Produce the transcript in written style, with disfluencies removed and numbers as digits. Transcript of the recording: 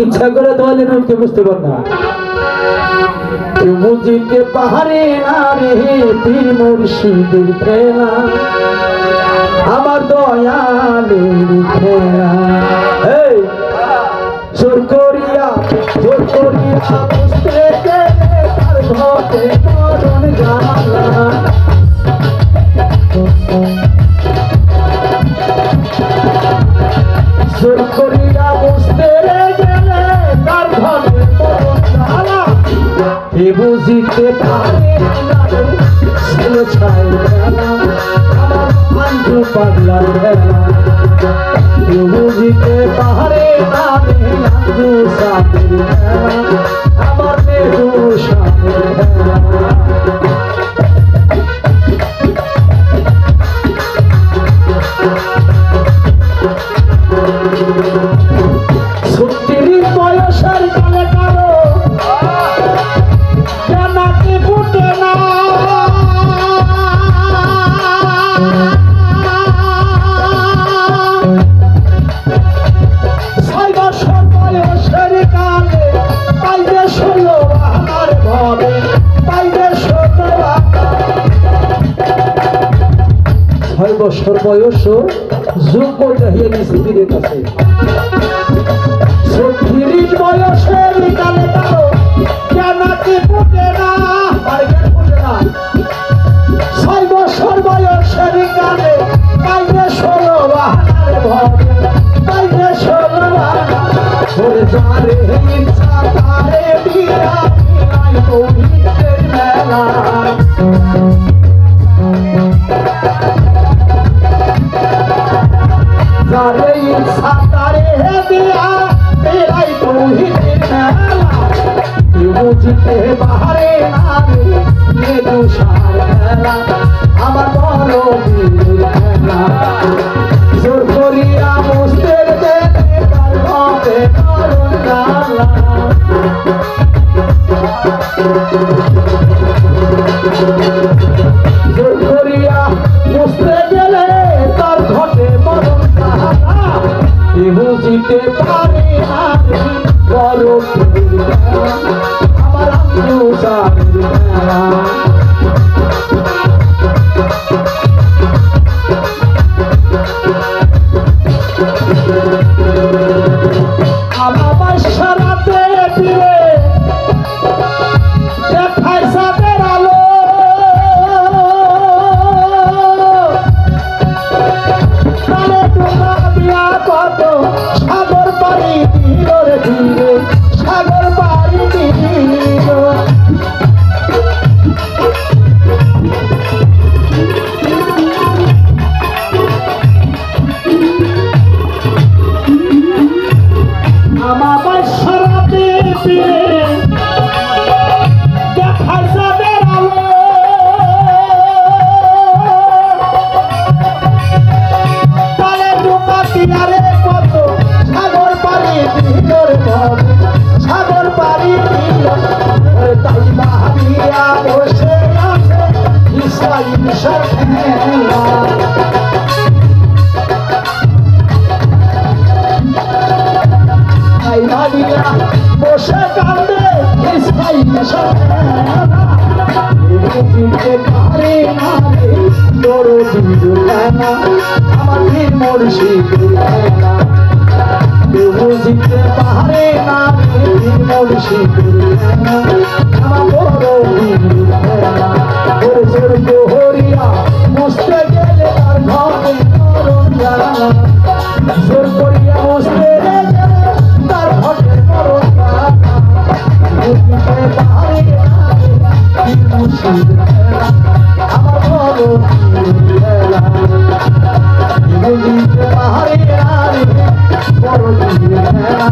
ইচ্ছা করে দোয়ালে নুনকে বুঝতে পার না কেউ বুঝিতে পাহাড়ে না রে পীর মুর্শিদের খেলা আমার দয়ালের খেলা এই জোর করিয়া বুঝতে গেলে তার ঘটে মরণ জ্বালা জোর করিয়া বুঝতে গেলে তার ঘটে মরণ জ্বালা এ বুঝিতে পারে না ছেলে ছাই খেলা আমার আঞ্জু পাগলার খেলা কেউ বুঝিতে পারে না আঞ্জু সাথের খেলা আমার মেরু সাথের খেলা বছর বয়স যোগ্য চাহিয়ে গেছে পীরের কাছে ৩৬ বয়সের কালে কালো জানাতে ফুটে না ৬ বছর বয়সের কালে পাইলে ১৬ বাহার ভবে পাইলে ১৬ বাহার যারে ইচ্ছা তারে দিয়া পবিত্রের মেলা যারে ইচ্ছা তারে দিয়া তেরাই তৌহিদের মেলা কেউ বুঝিতে পারে না রে মেরু সার খেলা আমার বড় বীরের খেলা জোর করিয়া বুঝতে গেলে তার ঘটে মরণ জ্বালা জোর করিয়া বুঝতে গেলে তার ঘটে মরণ বুঝিতে পারে না বড় আমার আঞ্জু সাথের খেলা আমার বাসারাতে ফিরে দেখায় সাদের আলো তারে তোমরা দিয়া কত সাগর পাড়ি দিল রে ধীরে সাগর পাড়ি দিল আমার বাসারাতে ফিরে দেখায় সাদের আলো তালে ঢোকা দিয়ারে কত সাগর পাড়ি দিল রে সাগর পাড়ি দিল তাই ভাবিয়া বসে আছে ইসরাইল খেলা তাই ভাবিয়া বসে কান্দে ইসরাইল খেলা বুঝিতে পারে না রে বড় বীরের খেলা আমার পীর মুর্শিদের খেলা কেউ বুঝিতে পারে না রে পীর মুর্শিদের খেলা আমার বড় বীরের খেলা ওরে জোর করিয়া বুঝতে গেলে তার ঘটে মরণ জ্বালা জোর করিয়া বুঝতে গেলে তার ঘটে মরণ জ্বালা বুঝিতে পারে না পীর মুর্শিদের খেলা আমার বড় বীরের খেলা বুঝিতে পারে না রে বড় বীরের খেলা